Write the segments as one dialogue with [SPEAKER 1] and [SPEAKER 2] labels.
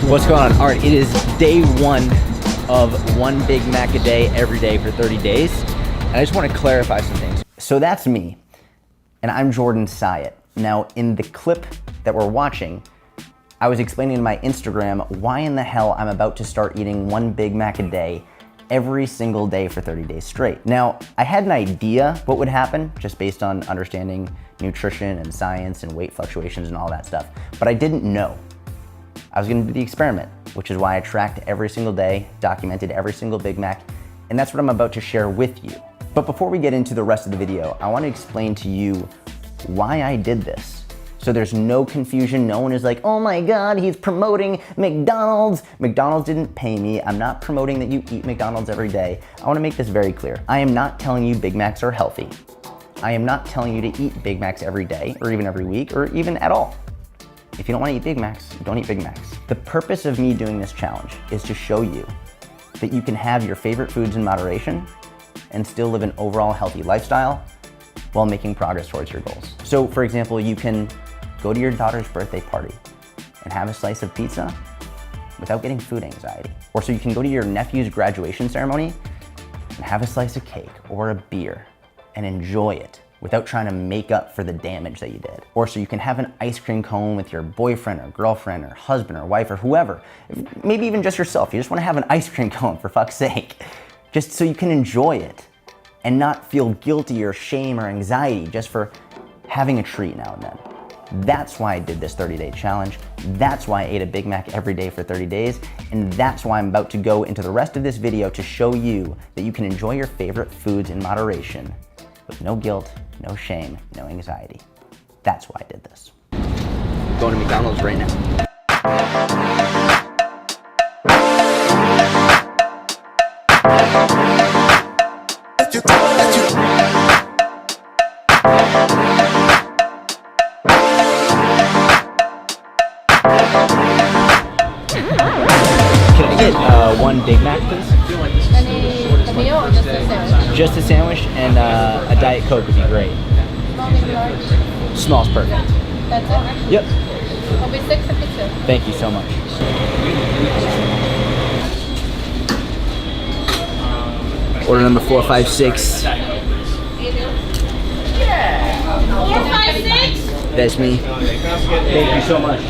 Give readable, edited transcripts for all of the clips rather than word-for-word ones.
[SPEAKER 1] What's going on? All right, it is day one of one Big Mac a day, every day for 30 days. And I just want to clarify some things. So that's me, and I'm Jordan Syatt. Now, in the clip that we're watching, I was explaining to my Instagram why in the hell I'm about to start eating one Big Mac a day every single day for 30 days straight. Now, I had an idea what would happen just based on understanding nutrition and science and weight fluctuations and all that stuff, but I didn't know. I was gonna do the experiment, which is why I tracked every single day, documented every single Big Mac, and that's what I'm about to share with you. But before we get into the rest of the video, I wanna explain to you why I did this. So there's no confusion, no one is like, oh my God, he's promoting McDonald's. McDonald's didn't pay me. I'm not promoting that you eat McDonald's every day. I wanna make this very clear. I am not telling you Big Macs are healthy. I am not telling you to eat Big Macs every day, or even every week, or even at all. If you don't wanna eat Big Macs, don't eat Big Macs. The purpose of me doing this challenge is to show you that you can have your favorite foods in moderation and still live an overall healthy lifestyle while making progress towards your goals. So for example, you can go to your daughter's birthday party and have a slice of pizza without getting food anxiety. Or so you can go to your nephew's graduation ceremony and have a slice of cake or a beer and enjoy it without trying to make up for the damage that you did. Or so you can have an ice cream cone with your boyfriend or girlfriend or husband or wife or whoever, maybe even just yourself. You just wanna have an ice cream cone, for fuck's sake, just so you can enjoy it and not feel guilty or shame or anxiety just for having a treat now and then. That's why I did this 30-day challenge. That's why I ate a Big Mac every day for 30 days. And that's why I'm about to go into the rest of this video to show you that you can enjoy your favorite foods in moderation with no guilt, no shame, no anxiety. That's why I did this. I'm going to McDonald's right now. Can I get one Big Mac, please?
[SPEAKER 2] A meal or just a sandwich?
[SPEAKER 1] Just a sandwich and a Diet Coke would be great.
[SPEAKER 2] Small, medium, large?
[SPEAKER 1] Small's perfect.
[SPEAKER 2] That's it?
[SPEAKER 1] Yep.
[SPEAKER 2] I'll be 652.
[SPEAKER 1] Thank you so much. Order number 456.
[SPEAKER 2] 456?
[SPEAKER 1] That's me. Thank you so much.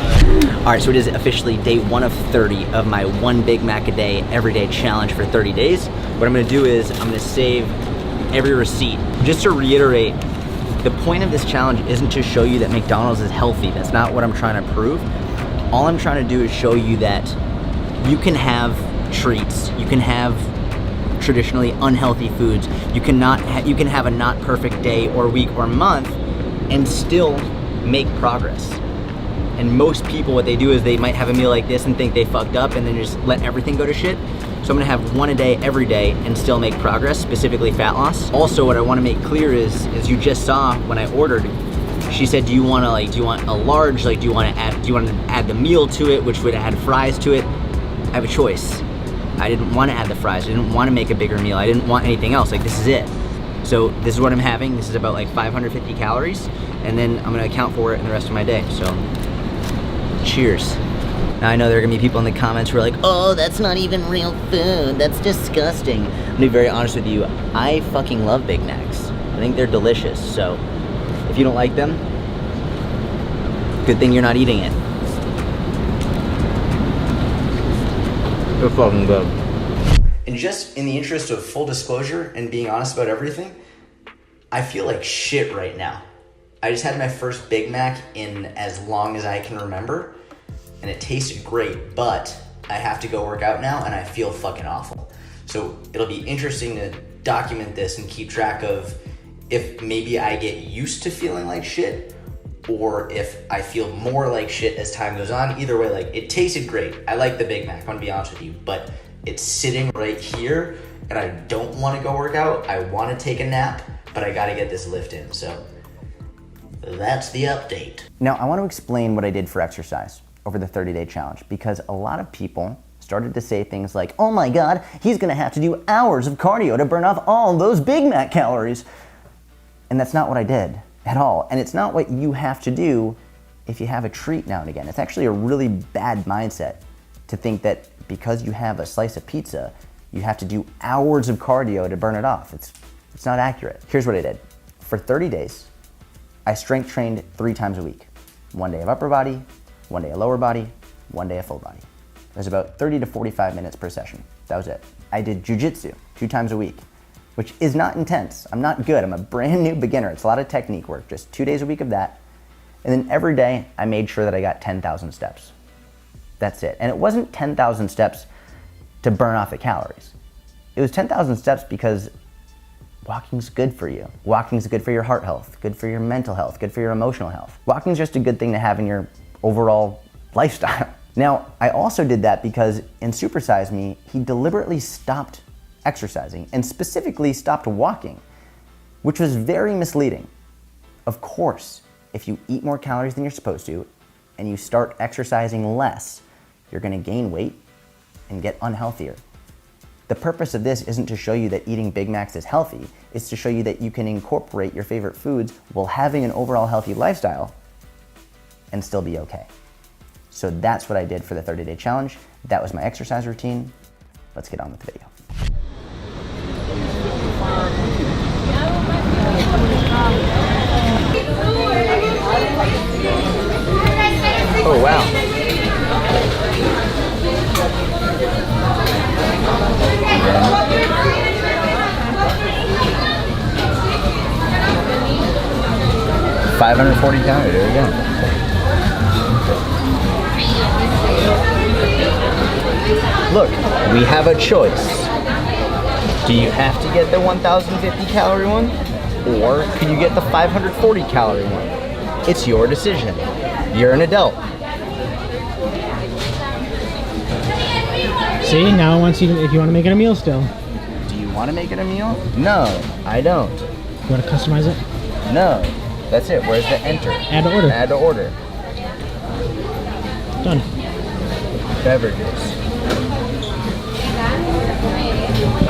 [SPEAKER 1] All right, so it is officially day one of 30 of my one Big Mac a day, everyday challenge for 30 days. What I'm gonna do is I'm gonna save every receipt. Just to reiterate, the point of this challenge isn't to show you that McDonald's is healthy. That's not what I'm trying to prove. All I'm trying to do is show you that you can have treats. You can have traditionally unhealthy foods. You can have a not perfect day or week or month and still make progress. And most people, what they do is they might have a meal like this and think they fucked up and then just let everything go to shit. So I'm gonna have one a day every day and still make progress, specifically fat loss. Also, what I wanna make clear is, as you just saw when I ordered, she said, do you want a large, do you wanna add the meal to it, which would add fries to it? I have a choice. I didn't wanna add the fries. I didn't wanna make a bigger meal. I didn't want anything else, this is it. So this is what I'm having. This is about 550 calories, and then I'm gonna account for it in the rest of my day, so cheers. Now I know there are gonna be people in the comments who are like, oh, that's not even real food, that's disgusting. I'm gonna be very honest with you, I fucking love Big Macs. I think they're delicious, so if you don't like them, good thing you're not eating it. They're fucking good. And just in the interest of full disclosure and being honest about everything, I feel like shit right now. I just had my first Big Mac in as long as I can remember, and it tasted great, but I have to go work out now and I feel fucking awful. So it'll be interesting to document this and keep track of if maybe I get used to feeling like shit or if I feel more like shit as time goes on. Either way, it tasted great. I like the Big Mac, I'm gonna be honest with you, but it's sitting right here and I don't wanna go work out. I wanna take a nap, but I gotta get this lift in, so that's the update. Now, I want to explain what I did for exercise over the 30-day challenge because a lot of people started to say things like, oh my God, he's gonna have to do hours of cardio to burn off all those Big Mac calories. And that's not what I did at all. And it's not what you have to do if you have a treat now and again. It's actually a really bad mindset to think that because you have a slice of pizza, you have to do hours of cardio to burn it off. It's not accurate. Here's what I did. For 30 days, I strength trained 3 times a week. 1 day of upper body, 1 day of lower body, 1 day of full body. It was about 30 to 45 minutes per session. That was it. I did jujitsu 2 times a week, which is not intense. I'm not good. I'm a brand new beginner. It's a lot of technique work, just 2 days a week of that. And then every day I made sure that I got 10,000 steps. That's it. And it wasn't 10,000 steps to burn off the calories. It was 10,000 steps because walking's good for you. Walking's good for your heart health, good for your mental health, good for your emotional health. Walking's just a good thing to have in your overall lifestyle. Now, I also did that because in Super Size Me, he deliberately stopped exercising and specifically stopped walking, which was very misleading. Of course, if you eat more calories than you're supposed to and you start exercising less, you're gonna gain weight and get unhealthier. The purpose of this isn't to show you that eating Big Macs is healthy, it's to show you that you can incorporate your favorite foods while having an overall healthy lifestyle and still be okay. So that's what I did for the 30-day challenge. That was my exercise routine. Let's get on with the video. Oh, wow. Yeah. 540 calories, there we go. Look, we have a choice. Do you have to get the 1,050 calorie one? Or can you get the 540 calorie one? It's your decision. You're an adult.
[SPEAKER 3] See, now it wants you to, if you want to make it a meal still.
[SPEAKER 1] Do you want to make it a meal? No, I don't.
[SPEAKER 3] You want to customize it?
[SPEAKER 1] No. That's it. Where's the enter?
[SPEAKER 3] Add to order.
[SPEAKER 1] Add to order.
[SPEAKER 3] Done.
[SPEAKER 1] Beverages.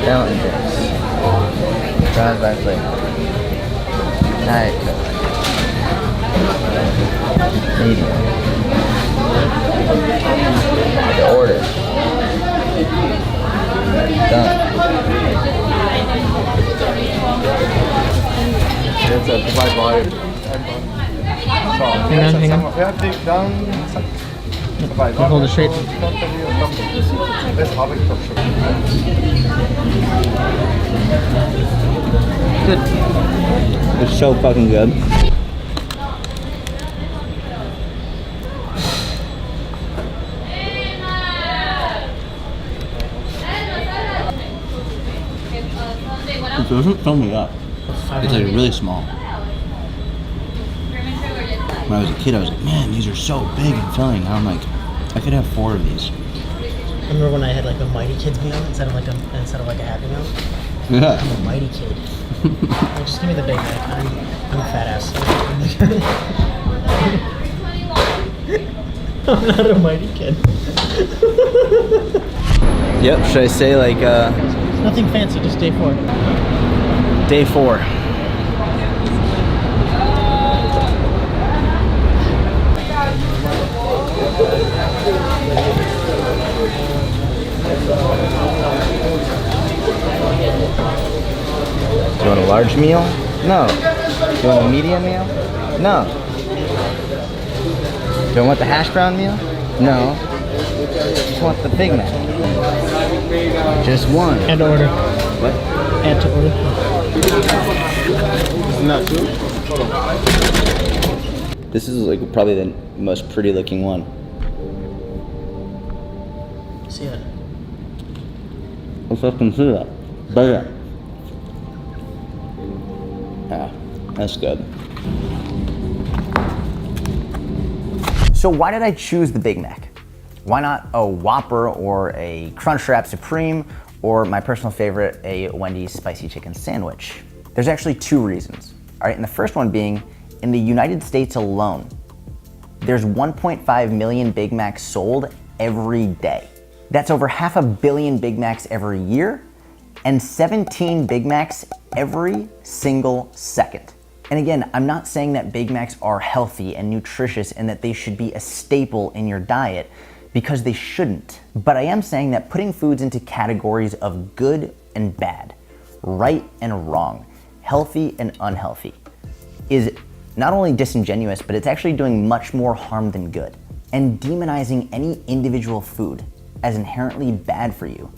[SPEAKER 1] Fountain drinks. Fries by flavor. Diet Coke. Medium. The order. Done.
[SPEAKER 3] Hang on. Hold it straight.
[SPEAKER 1] Good. It's so fucking good. It doesn't fill me up. It's like really small. When I was a kid, I was like, man, these are so big and filling. Now I'm like, I could have 4 of these.
[SPEAKER 3] Remember when I had like a Mighty Kids meal instead of like a Happy Meal?
[SPEAKER 1] Yeah.
[SPEAKER 3] I'm a Mighty Kid. Like, just give me the Big Mac. I'm a fat ass. I'm not a Mighty Kid.
[SPEAKER 1] Yep, should I say like,
[SPEAKER 3] Nothing fancy, just day 4.
[SPEAKER 1] day 4. Do you want a large meal? No. Do you want a medium meal? No. Do you want the hash brown meal? No. Just want the Big Mac. Just one.
[SPEAKER 3] Add to order.
[SPEAKER 1] What?
[SPEAKER 3] Add to order.
[SPEAKER 1] Isn't that too? This is like probably the most pretty looking one.
[SPEAKER 3] See it.
[SPEAKER 1] Let's fucking see that. Bam. Yeah, that's good. So why did I choose the Big Mac? Why not a Whopper or a Crunchwrap Supreme or my personal favorite, a Wendy's spicy chicken sandwich? There's actually 2 reasons. All right, and the first one being, in the United States alone, there's 1.5 million Big Macs sold every day. That's over 500 million Big Macs every year and 17 Big Macs every single second. And again, I'm not saying that Big Macs are healthy and nutritious and that they should be a staple in your diet, because they shouldn't. But I am saying that putting foods into categories of good and bad, right and wrong, healthy and unhealthy, is not only disingenuous, but it's actually doing much more harm than good. And demonizing any individual food as inherently bad for you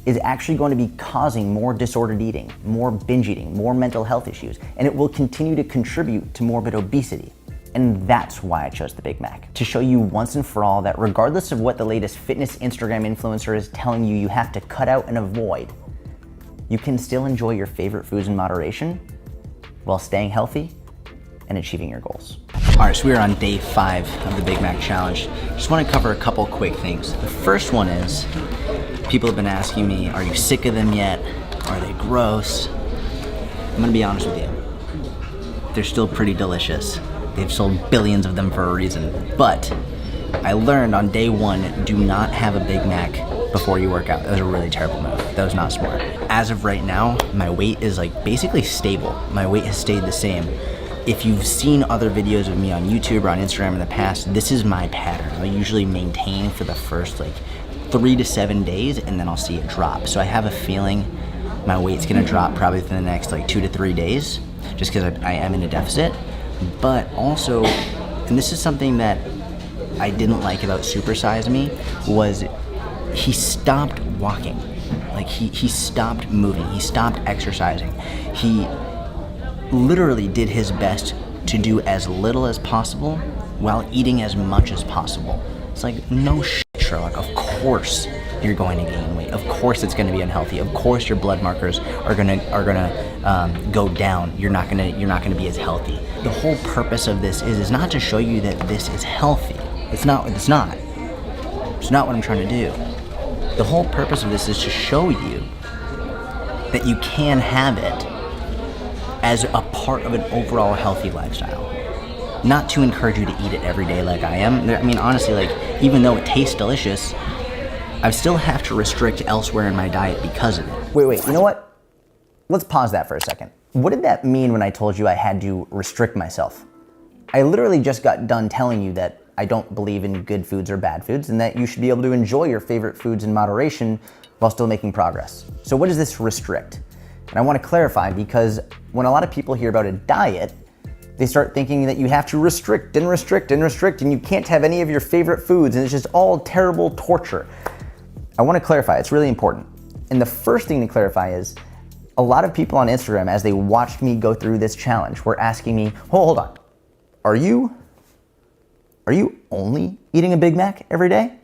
[SPEAKER 1] is actually going to be causing more disordered eating, more binge eating, more mental health issues, and it will continue to contribute to morbid obesity. And that's why I chose the Big Mac, to show you once and for all that regardless of what the latest fitness Instagram influencer is telling you have to cut out and avoid, you can still enjoy your favorite foods in moderation while staying healthy and achieving your goals. All right, so we are on day 5 of the Big Mac challenge. Just want to cover a couple quick things. The first one is, people have been asking me, are you sick of them yet? Are they gross? I'm gonna be honest with you. They're still pretty delicious. They've sold billions of them for a reason. But I learned on day 1, do not have a Big Mac before you work out. That was a really terrible move. That was not smart. As of right now, my weight is like basically stable. My weight has stayed the same. If you've seen other videos of me on YouTube or on Instagram in the past, this is my pattern. I usually maintain for the first like 3 to 7 days, and then I'll see it drop. So I have a feeling my weight's gonna drop probably within the next like 2 to 3 days, just because I am in a deficit. But also, and this is something that I didn't like about Super Size Me, was he stopped walking. Like he stopped moving, he stopped exercising. He literally did his best to do as little as possible while eating as much as possible. It's like, no shit, Sherlock, of course you're going to gain weight. Of course it's gonna be unhealthy. Of course your blood markers are gonna go down. You're not gonna be as healthy. The whole purpose of this is not to show you that this is healthy. It's not what I'm trying to do. The whole purpose of this is to show you that you can have it as a part of an overall healthy lifestyle. Not to encourage you to eat it every day like I am. I mean, honestly, like, even though it tastes delicious, I still have to restrict elsewhere in my diet because of it. Wait, you know what? Let's pause that for a second. What did that mean when I told you I had to restrict myself? I literally just got done telling you that I don't believe in good foods or bad foods, and that you should be able to enjoy your favorite foods in moderation while still making progress. So what does this restrict? And I want to clarify, because when a lot of people hear about a diet, they start thinking that you have to restrict and restrict and restrict, and you can't have any of your favorite foods, and it's just all terrible torture. I want to clarify, it's really important. And the first thing to clarify is, a lot of people on Instagram, as they watched me go through this challenge, were asking me, hold on, are you only eating a Big Mac every day?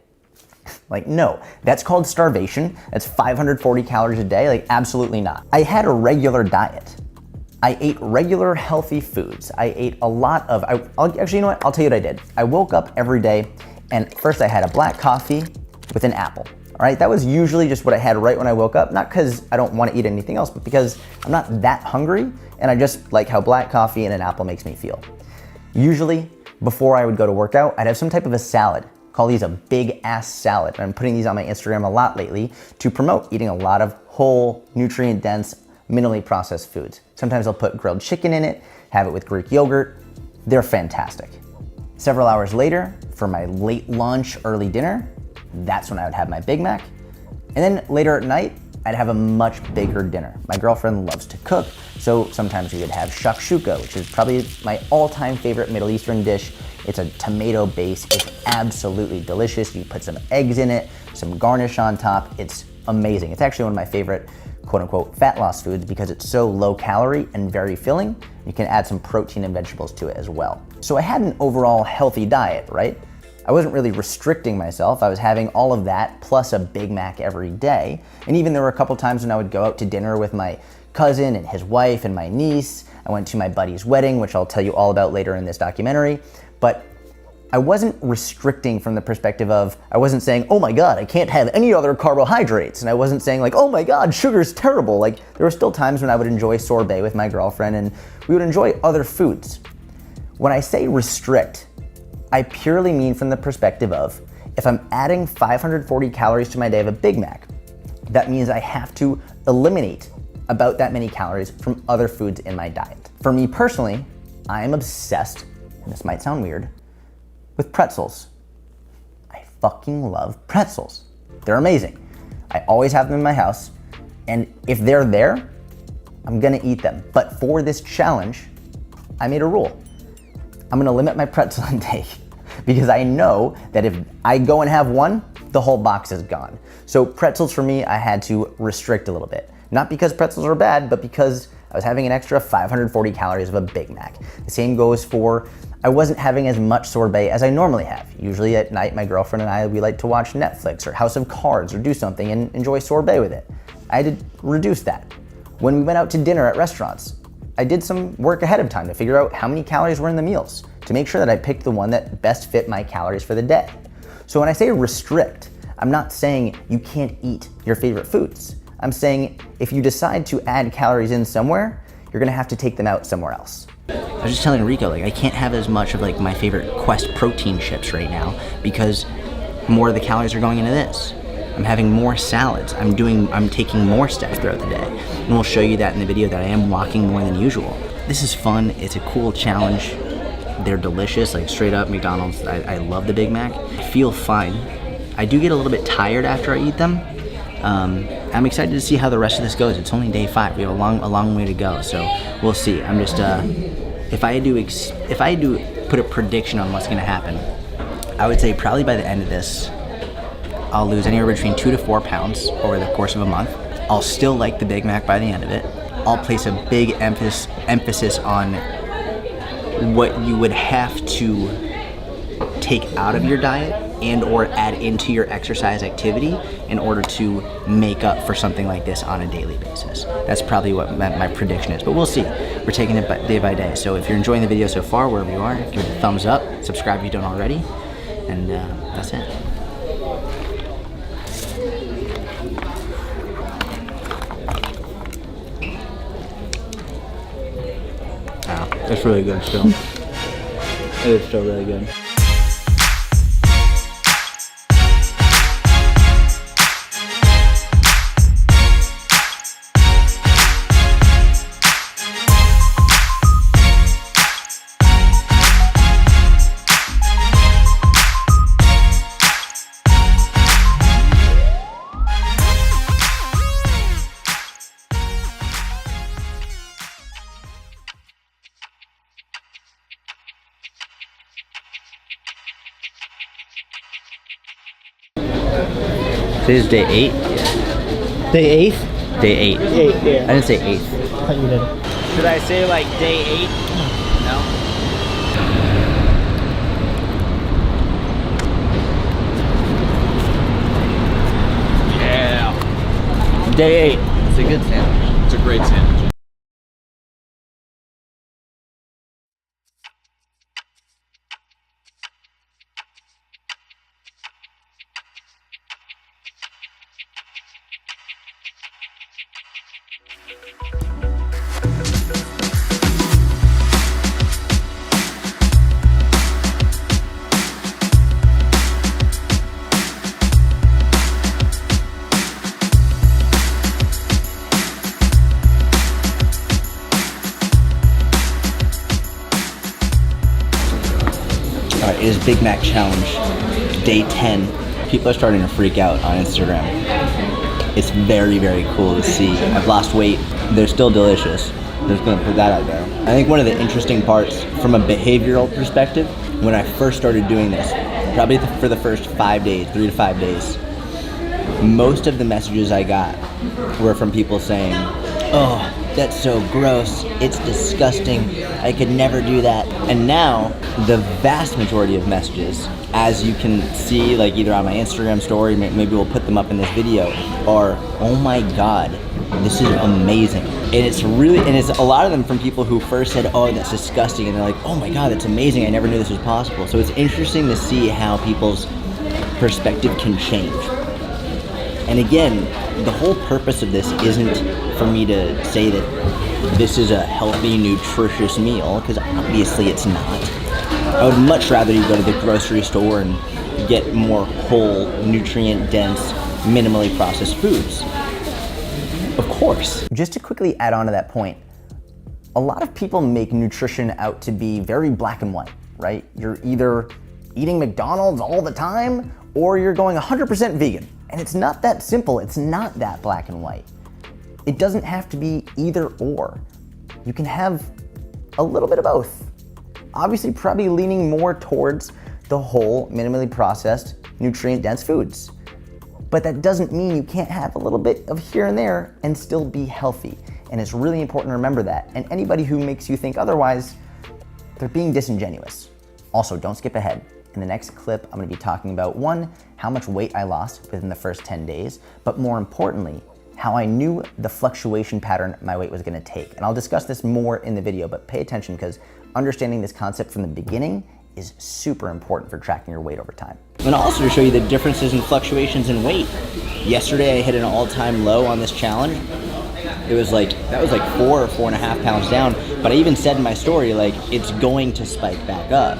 [SPEAKER 1] Like, no, that's called starvation. That's 540 calories a day. Like, absolutely not. I had a regular diet. I ate regular healthy foods. I ate a lot of, actually, you know what? I'll tell you what I did. I woke up every day, and first I had a black coffee with an apple. All right, that was usually just what I had right when I woke up. Not because I don't want to eat anything else, but because I'm not that hungry, and I just like how black coffee and an apple makes me feel. Usually, before I would go to work out, I'd have some type of a salad. Call these a big ass salad. And I'm putting these on my Instagram a lot lately to promote eating a lot of whole, nutrient dense, minimally processed foods. Sometimes I'll put grilled chicken in it, have it with Greek yogurt. They're fantastic. Several hours later, for my late lunch, early dinner, that's when I would have my Big Mac. And then later at night, I'd have a much bigger dinner. My girlfriend loves to cook, so sometimes we would have shakshuka, which is probably my all-time favorite Middle Eastern dish. It's a tomato base. It's absolutely delicious. You put some eggs in it, some garnish on top. It's amazing. It's actually one of my favorite quote-unquote fat loss foods because it's so low calorie and very filling. You can add some protein and vegetables to it as well. So I had an overall healthy diet, right? I wasn't really restricting myself. I was having all of that plus a Big Mac every day. And even there were a couple times when I would go out to dinner with my cousin and his wife and my niece. I went to my buddy's wedding, which I'll tell you all about later in this documentary. But I wasn't restricting from the perspective of, I wasn't saying, oh my God, I can't have any other carbohydrates. And I wasn't saying like, oh my God, sugar's terrible. Like, there were still times when I would enjoy sorbet with my girlfriend and we would enjoy other foods. When I say restrict, I purely mean from the perspective of, if I'm adding 540 calories to my day of a Big Mac, that means I have to eliminate about that many calories from other foods in my diet. For me personally, I am obsessed, and this might sound weird, with pretzels. I fucking love pretzels. They're amazing. I always have them in my house, and if they're there, I'm gonna eat them. But for this challenge, I made a rule. I'm gonna limit my pretzel intake because I know that if I go and have one, the whole box is gone. So pretzels for me, I had to restrict a little bit. Not because pretzels are bad, but because I was having an extra 540 calories of a Big Mac. The same goes for, I wasn't having as much sorbet as I normally have. Usually at night, my girlfriend and I, we like to watch Netflix or House of Cards or do something and enjoy sorbet with it. I had to reduce that. When we went out to dinner at restaurants, I did some work ahead of time to figure out how many calories were in the meals to make sure that I picked the one that best fit my calories for the day. So when I say restrict, I'm not saying you can't eat your favorite foods. I'm saying if you decide to add calories in somewhere, you're gonna have to take them out somewhere else. I was just telling Rico, like, I can't have as much of like my favorite Quest protein chips right now because more of the calories are going into this. I'm having more salads. I'm taking more steps throughout the day. And we'll show you that in the video that I am walking more than usual. This is fun, it's a cool challenge. They're delicious, like straight up McDonald's. I love the Big Mac. I feel fine. I do get a little bit tired after I eat them. I'm excited to see how the rest of this goes. It's only day 5. We have a long way to go, so we'll see. I'm just if I had to put a prediction on what's gonna happen, I would say probably by the end of this, I'll lose anywhere between 2 to 4 pounds over the course of a month. I'll still like the Big Mac by the end of it. I'll place a big emphasis on what you would have to take out of your diet and or add into your exercise activity in order to make up for something like this on a daily basis. That's probably what my prediction is, but we'll see. We're taking it day by day. So if you're enjoying the video so far, wherever you are, give it a thumbs up, subscribe if you don't already, and that's it. Wow, that's really good still. It is still really good. Today's day 8.
[SPEAKER 3] Day 8th?
[SPEAKER 1] Day 8.
[SPEAKER 3] 8, yeah.
[SPEAKER 1] I didn't say 8th.
[SPEAKER 3] I thought you did.
[SPEAKER 1] Should I say like day 8? No. Yeah. Day 8. It's a good sandwich.
[SPEAKER 4] It's a great sandwich.
[SPEAKER 1] All right, it is Big Mac Challenge, day 10. People are starting to freak out on Instagram. It's very, very cool to see. I've lost weight. They're still delicious. I'm just gonna put that out there. I think one of the interesting parts from a behavioral perspective, when I first started doing this, probably for the first 5 days, 3 to 5 days, most of the messages I got were from people saying, "Oh, that's so gross, it's disgusting, I could never do that." And now, the vast majority of messages, as you can see, like either on my Instagram story, maybe we'll put them up in this video, are, "Oh my God, this is amazing." And it's a lot of them from people who first said, "Oh, that's disgusting," and they're like, "Oh my God, that's amazing, I never knew this was possible." So it's interesting to see how people's perspective can change. And again, the whole purpose of this isn't for me to say that this is a healthy, nutritious meal, because obviously it's not. I would much rather you go to the grocery store and get more whole, nutrient-dense, minimally processed foods. Of course. Just to quickly add on to that point, a lot of people make nutrition out to be very black and white, right? You're either eating McDonald's all the time, or you're going 100% vegan. And it's not that simple. It's not that black and white. It doesn't have to be either or. You can have a little bit of both. Obviously, probably leaning more towards the whole, minimally processed, nutrient-dense foods. But that doesn't mean you can't have a little bit of here and there and still be healthy. And it's really important to remember that. And anybody who makes you think otherwise, they're being disingenuous. Also, don't skip ahead. In the next clip, I'm gonna be talking about one, how much weight I lost within the first 10 days, but more importantly, how I knew the fluctuation pattern my weight was gonna take. And I'll discuss this more in the video, but pay attention because understanding this concept from the beginning is super important for tracking your weight over time. I'm gonna also show you the differences in fluctuations in weight. Yesterday I hit an all-time low on this challenge. That was like 4 or 4.5 pounds down, but I even said in my story, like, it's going to spike back up.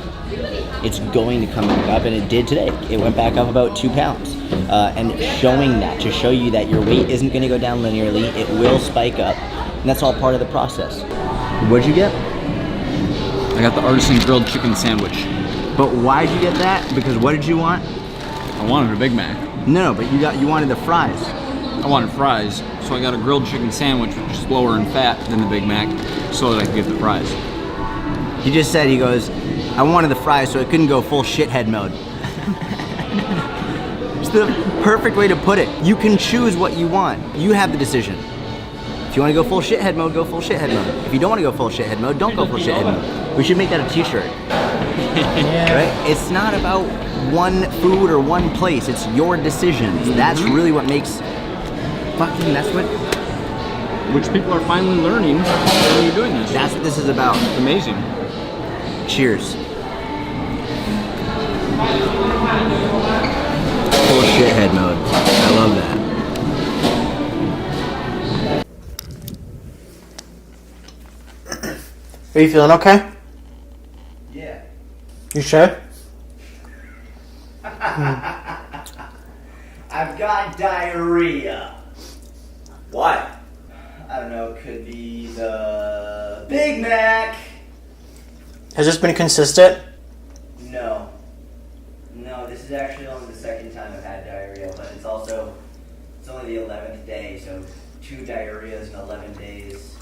[SPEAKER 1] It's going to come back up, and it did today. It went back up about 2 pounds. And showing that, to show you that your weight isn't gonna go down linearly, it will spike up, and that's all part of the process. What'd you get?
[SPEAKER 4] I got the artisan grilled chicken sandwich.
[SPEAKER 1] But why'd you get that? Because what did you want?
[SPEAKER 4] I wanted a Big Mac.
[SPEAKER 1] No, but you wanted the fries.
[SPEAKER 4] I wanted fries, so I got a grilled chicken sandwich, which is lower in fat than the Big Mac, so that I could get the fries.
[SPEAKER 1] He just said, he goes, I wanted the fries so it couldn't go full shithead mode. It's the perfect way to put it. You can choose what you want. You have the decision. If you want to go full shithead mode, go full shithead mode. If you don't want to go full shithead mode, don't go full shithead mode. We should make that a t-shirt.
[SPEAKER 3] Yeah.
[SPEAKER 1] Right? It's not about one food or one place. It's your decisions. That's really what makes fucking, that's what...
[SPEAKER 4] Which people are finally learning when you're doing this.
[SPEAKER 1] That's what this is about.
[SPEAKER 4] It's amazing.
[SPEAKER 1] Cheers. Full shithead mode. I love that.
[SPEAKER 3] Are you feeling okay?
[SPEAKER 1] Yeah.
[SPEAKER 3] You sure?
[SPEAKER 1] I've got diarrhea. What? I don't know, could be the Big Mac.
[SPEAKER 3] Has this been consistent?
[SPEAKER 1] No. No, this is actually only the second time I've had diarrhea, but it's only the 11th day, so 2 diarrheas in 11 days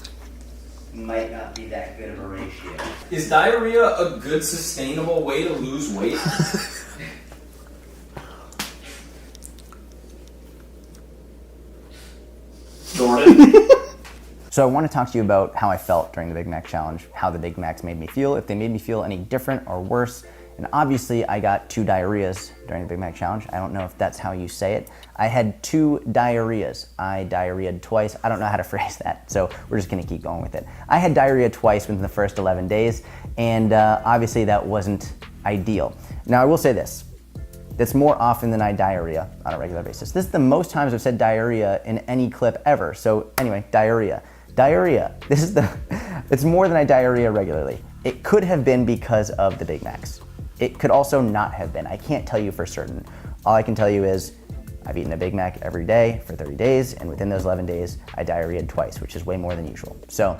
[SPEAKER 1] might not be that good of a ratio.
[SPEAKER 5] Is diarrhea a good sustainable way to lose weight? Jordan?
[SPEAKER 1] So I want to talk to you about how I felt during the Big Mac challenge, how the Big Macs made me feel, if they made me feel any different or worse. And obviously I got 2 diarrheas during the Big Mac challenge. I don't know if that's how you say it. I had 2 diarrheas. I diarrheaed twice. I don't know how to phrase that, so we're just gonna keep going with it. I had diarrhea twice within the first 11 days, and obviously that wasn't ideal. Now I will say this, that's more often than I diarrhea on a regular basis. This is the most times I've said diarrhea in any clip ever. So anyway, diarrhea. Diarrhea, it's more than I diarrhea regularly. It could have been because of the Big Macs. It could also not have been. I can't tell you for certain. All I can tell you is I've eaten a Big Mac every day for 30 days, and within those 11 days, I diarrheaed twice, which is way more than usual. So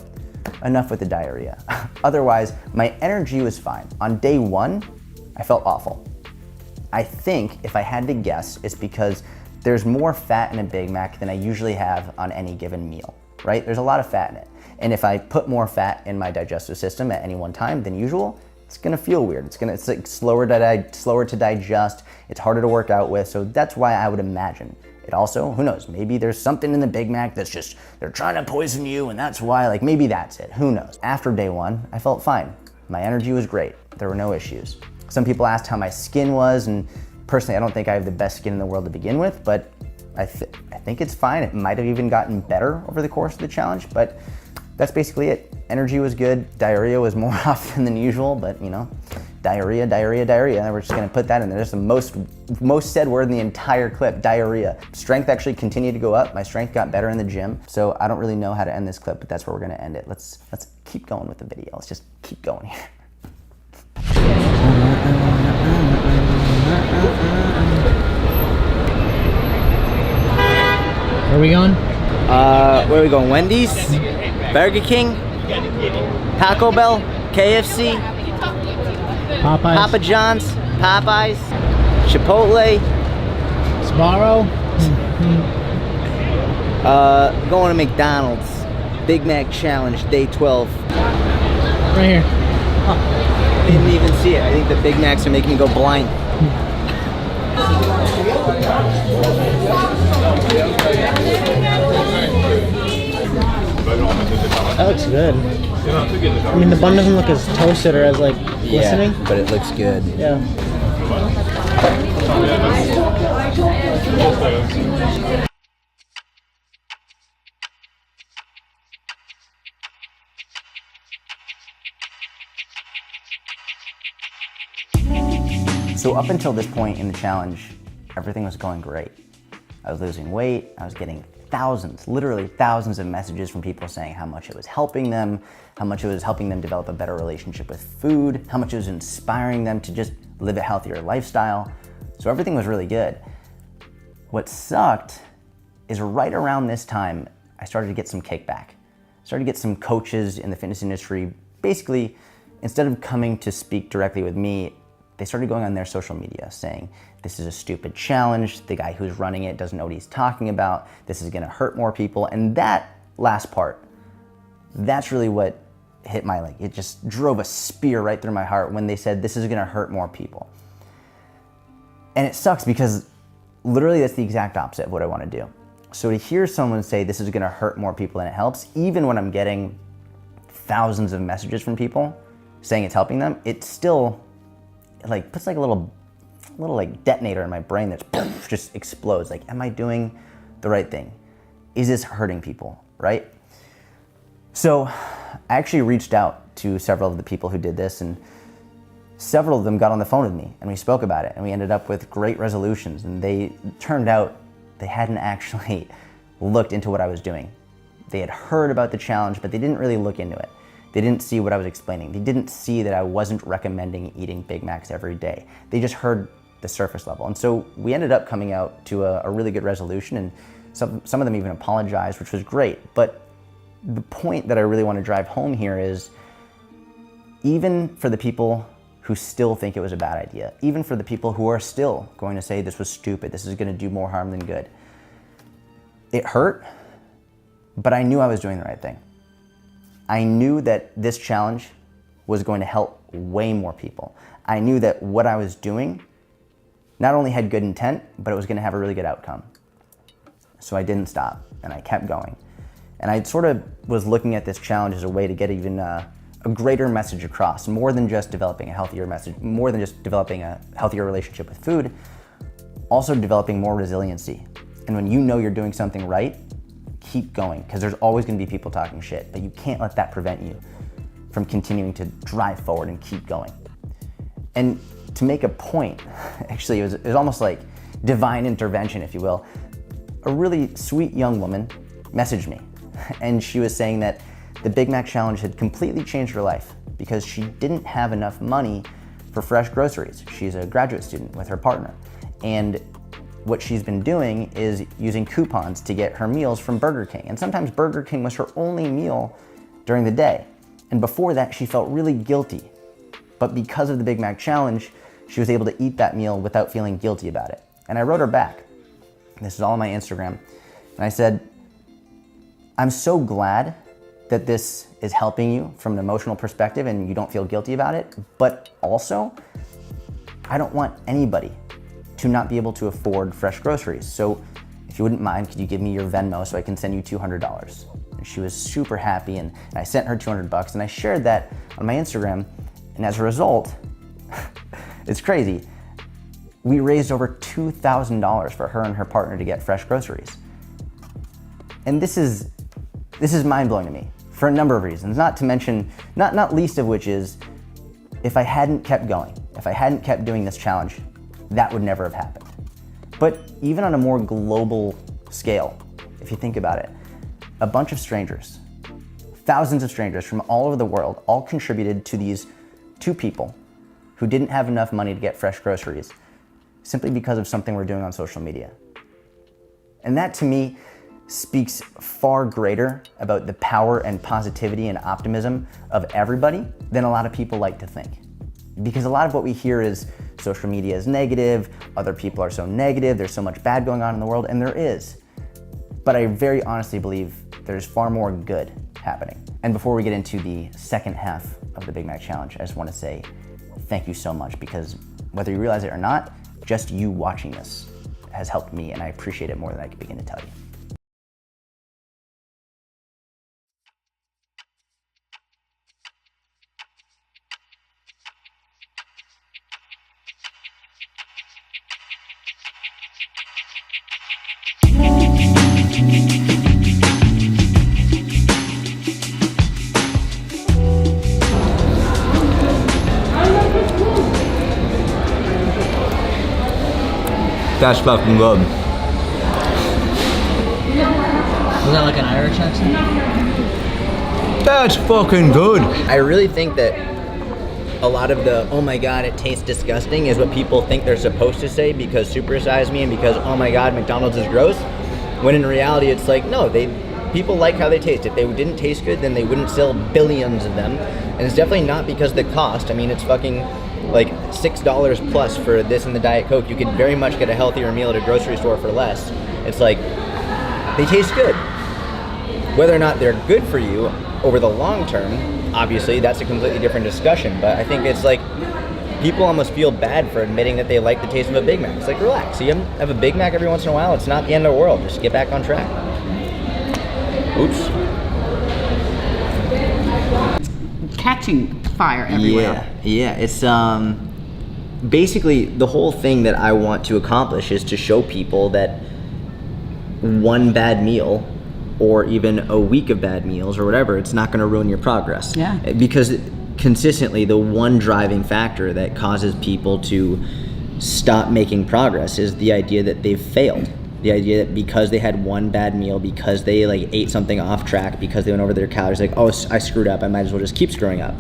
[SPEAKER 1] enough with the diarrhea. Otherwise, my energy was fine. On day 1, I felt awful. I think, if I had to guess, it's because there's more fat in a Big Mac than I usually have on any given meal, right? There's a lot of fat in it. And if I put more fat in my digestive system at any one time than usual, it's gonna feel weird. It's like slower to digest, it's harder to work out with, so that's why I would imagine. It also, who knows, maybe there's something in the Big Mac that's just, they're trying to poison you and that's why, like maybe that's it, who knows. After day 1, I felt fine. My energy was great, there were no issues. Some people asked how my skin was, and personally I don't think I have the best skin in the world to begin with, but I think it's fine. It might have even gotten better over the course of the challenge, but that's basically it. Energy was good, diarrhea was more often than usual, but you know, diarrhea, we're just gonna put that in there. That's the most said word in the entire clip, diarrhea. Strength actually continued to go up. My strength got better in the gym, so I don't really know how to end this clip, but that's where we're gonna end it. Let's keep going with the video. Let's just keep going here.
[SPEAKER 3] Where are we going?
[SPEAKER 1] Where are we going? Wendy's? Burger King? Taco Bell? KFC?
[SPEAKER 3] Popeyes.
[SPEAKER 1] Papa John's? Popeyes? Chipotle?
[SPEAKER 3] Sbarro?
[SPEAKER 1] Going to McDonald's. Big Mac Challenge, day 12.
[SPEAKER 3] Right here.
[SPEAKER 1] Didn't even see it. I think the Big Macs are making me go blind.
[SPEAKER 3] That looks good. I mean, the bun doesn't look as toasted or as like glistening.
[SPEAKER 1] Yeah, but it looks good.
[SPEAKER 3] Yeah.
[SPEAKER 1] So up until this point in the challenge, everything was going great. I was losing weight, I was getting thousands, literally thousands of messages from people saying how much it was helping them, how much it was helping them develop a better relationship with food, how much it was inspiring them to just live a healthier lifestyle. So everything was really good. What sucked is right around this time, I started to get some kickback. Started to get some coaches in the fitness industry, basically, instead of coming to speak directly with me, they started going on their social media saying, this is a stupid challenge, the guy who's running it doesn't know what he's talking about, this is gonna hurt more people. And that last part, that's really what hit my leg. It just drove a spear right through my heart when they said, this is gonna hurt more people. And it sucks because literally that's the exact opposite of what I wanna do. So to hear someone say this is gonna hurt more people than it helps, even when I'm getting thousands of messages from people saying it's helping them, it still like puts like a little like detonator in my brain that just explodes. Like, am I doing the right thing? Is this hurting people, right? So I actually reached out to several of the people who did this, and several of them got on the phone with me and we spoke about it, and we ended up with great resolutions. And they turned out they hadn't actually looked into what I was doing. They had heard about the challenge, but they didn't really look into it. They didn't see what I was explaining. They didn't see that I wasn't recommending eating Big Macs every day. They just heard the surface level. And so we ended up coming out to a really good resolution, and some of them even apologized, which was great. But the point that I really want to drive home here is, even for the people who still think it was a bad idea, even for the people who are still going to say this was stupid, this is going to do more harm than good, it hurt, but I knew I was doing the right thing. I knew that this challenge was going to help way more people. I knew that what I was doing not only had good intent, but it was going to have a really good outcome. So I didn't stop, and I kept going. And I sort of was looking at this challenge as a way to get even a greater message across, more than just developing a healthier message, more than just developing a healthier relationship with food, also developing more resiliency. And when you know you're doing something right, keep going, because there's always going to be people talking shit, but you can't let that prevent you from continuing to drive forward and keep going. And to make a point, actually, it was almost like divine intervention, if you will. A really sweet young woman messaged me, and she was saying that the Big Mac Challenge had completely changed her life because she didn't have enough money for fresh groceries. She's a graduate student with her partner, and what she's been doing is using coupons to get her meals from Burger King. And sometimes Burger King was her only meal during the day. And before that, she felt really guilty. But because of the Big Mac Challenge, she was able to eat that meal without feeling guilty about it. And I wrote her back. This is all on my Instagram. And I said, I'm so glad that this is helping you from an emotional perspective and you don't feel guilty about it. But also, I don't want anybody to not be able to afford fresh groceries. So if you wouldn't mind, could you give me your Venmo so I can send you $200? And she was super happy, and I sent her $200, and I shared that on my Instagram. And as a result, it's crazy, we raised over $2,000 for her and her partner to get fresh groceries. And this is mind-blowing to me for a number of reasons, not to mention, not least of which is, if I hadn't kept going, if I hadn't kept doing this challenge, that would never have happened. But even on a more global scale, if you think about it, a bunch of strangers, thousands of strangers from all over the world, all contributed to these two people who didn't have enough money to get fresh groceries simply because of something we're doing on social media. And that, to me, speaks far greater about the power and positivity and optimism of everybody than a lot of people like to think. Because a lot of what we hear is social media is negative, other people are so negative, there's so much bad going on in the world, and there is. But I very honestly believe there's far more good happening. And before we get into the second half of the Big Mac Challenge, I just want to say thank you so much, because whether you realize it or not, just you watching this has helped me, and I appreciate it more than I can begin to tell you. That's fucking good.
[SPEAKER 3] Was that like an Irish accent?
[SPEAKER 1] That's fucking good. I really think that a lot of the, oh my God, it tastes disgusting is what people think they're supposed to say because supersize me and because, oh my God, McDonald's is gross. When in reality, it's like, no, people like how they taste. If they didn't taste good, then they wouldn't sell billions of them. And it's definitely not because of the cost. I mean, it's fucking like $6 plus for this and the Diet Coke. You could very much get a healthier meal at a grocery store for less. It's like, they taste good. Whether or not they're good for you over the long term, obviously that's a completely different discussion, but I think it's like, people almost feel bad for admitting that they like the taste of a Big Mac. It's like, relax, you have a Big Mac every once in a while, it's not the end of the world, just get back on track. Oops.
[SPEAKER 6] Catching fire everywhere.
[SPEAKER 1] Yeah, it's basically the whole thing that I want to accomplish is to show people that one bad meal or even a week of bad meals or whatever, it's not going to ruin your progress.
[SPEAKER 6] Yeah.
[SPEAKER 1] Because consistently the one driving factor that causes people to stop making progress is the idea that they've failed. The idea that because they had one bad meal, because they like ate something off track, because they went over their calories, like, oh, I screwed up, I might as well just keep screwing up.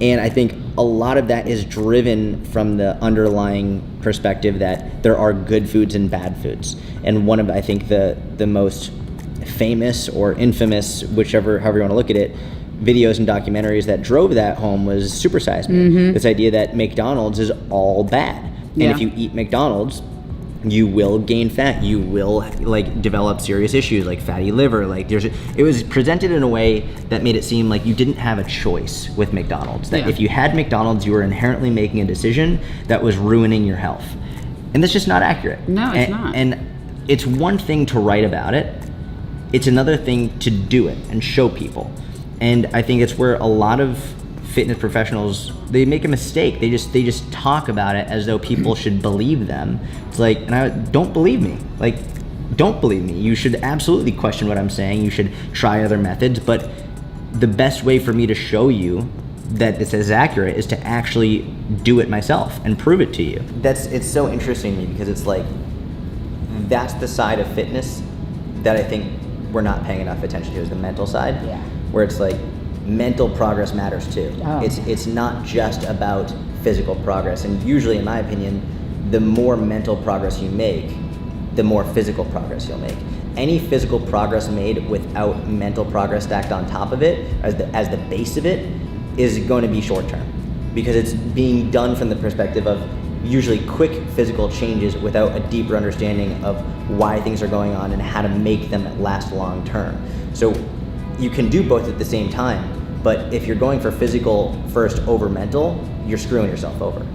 [SPEAKER 1] And I think a lot of that is driven from the underlying perspective that there are good foods and bad foods. And one of, I think, the most famous or infamous, however you want to look at it, videos and documentaries that drove that home was Super Size Me. Mm-hmm. This idea that McDonald's is all bad. And if you eat McDonald's, you will gain fat, you will like develop serious issues like fatty liver. Like it was presented in a way that made it seem like you didn't have a choice with McDonald's. That if you had McDonald's, you were inherently making a decision that was ruining your health. And that's just not accurate.
[SPEAKER 6] No, it's not.
[SPEAKER 1] And it's one thing to write about it, it's another thing to do it and show people. And I think it's where a lot of fitness professionals, they make a mistake. They just talk about it as though people should believe them. It's like, don't believe me. Like, don't believe me. You should absolutely question what I'm saying. You should try other methods. But the best way for me to show you that this is accurate is to actually do it myself and prove it to you. It's so interesting to me because it's like, that's the side of fitness that I think we're not paying enough attention to, is the mental side. Yeah. Where it's like, mental progress matters too. Oh. It's not just about physical progress. And usually, in my opinion, the more mental progress you make, the more physical progress you'll make. Any physical progress made without mental progress stacked on top of it, as the base of it, is going to be short term. Because it's being done from the perspective of usually quick physical changes without a deeper understanding of why things are going on and how to make them last long term. So you can do both at the same time, but if you're going for physical first over mental, you're screwing yourself over.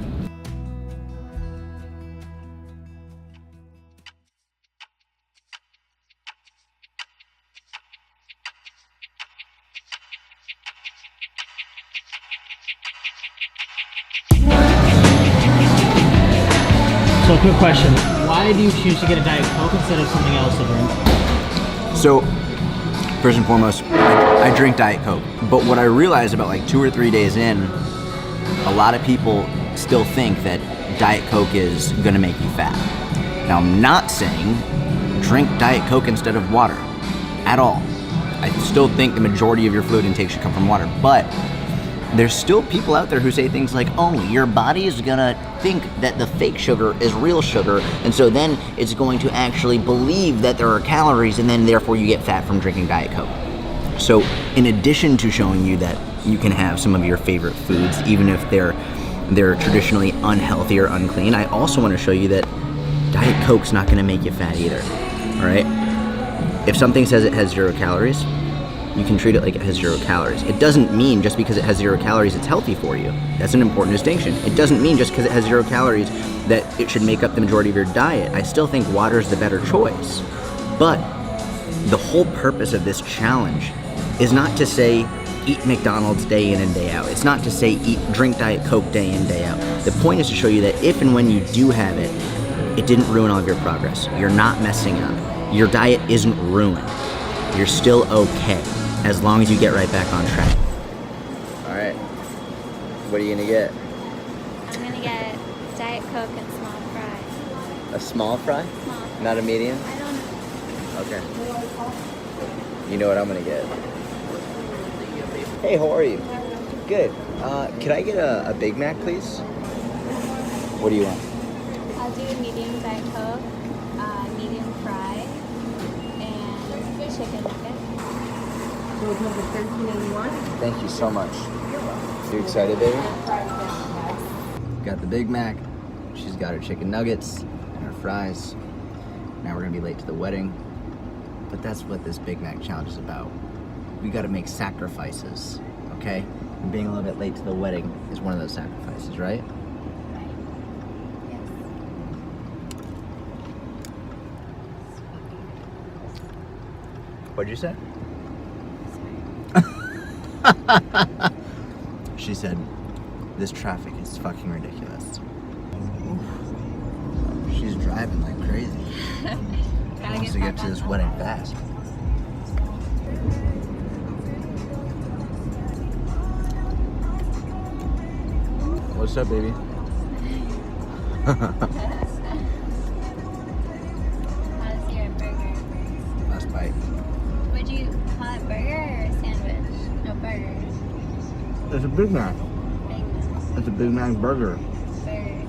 [SPEAKER 3] So, quick question. Why do you choose to get a Diet Coke instead of something else to drink?
[SPEAKER 1] So, first and foremost, I drink Diet Coke. But what I realized about like 2 or 3 days in, a lot of people still think that Diet Coke is gonna make you fat. Now, I'm not saying drink Diet Coke instead of water at all. I still think the majority of your fluid intake should come from water, but there's still people out there who say things like, oh, your body is gonna think that the fake sugar is real sugar, and so then it's going to actually believe that there are calories, and then therefore you get fat from drinking Diet Coke. So in addition to showing you that you can have some of your favorite foods, even if they're they're traditionally unhealthy or unclean. I also want to show you that Diet Coke's not going to make you fat either. All right? If something says it has 0 calories, you can treat it like it has 0 calories. It doesn't mean just because it has 0 calories it's healthy for you. That's an important distinction. It doesn't mean just because it has 0 calories that it should make up the majority of your diet. I still think water is the better choice. But the whole purpose of this challenge is not to say eat McDonald's day in and day out. It's not to say drink Diet Coke day in, day out. The point is to show you that if and when you do have it, it didn't ruin all of your progress. You're not messing up. Your diet isn't ruined. You're still okay, as long as you get right back on track. All right, what are you gonna get?
[SPEAKER 7] I'm gonna get Diet Coke and small fry.
[SPEAKER 1] A small fry?
[SPEAKER 7] Small.
[SPEAKER 1] Not a medium?
[SPEAKER 7] I don't know.
[SPEAKER 1] Okay. You know what I'm gonna get. Hey, how are you? Good. Can I get a Big Mac, please? What do you want?
[SPEAKER 7] I'll do a medium Diet Coke, medium fry, and chicken nugget.
[SPEAKER 1] Thank you so much. You excited, baby? Got the Big Mac. She's got her chicken nuggets and her fries. Now we're gonna be late to the wedding. But that's what this Big Mac challenge is about. We gotta make sacrifices, okay? And being a little bit late to the wedding is one of those sacrifices, right? What'd you say? She said, this traffic is fucking ridiculous. She's driving like crazy. Wants to get to this wedding fast. What's up, baby?
[SPEAKER 7] How's your burger?
[SPEAKER 1] Last bite.
[SPEAKER 7] Would you call it burger or sandwich? No, burger.
[SPEAKER 1] It's a Big Mac.
[SPEAKER 7] Big Mac.
[SPEAKER 1] It's a Big Mac burger.
[SPEAKER 7] Burger.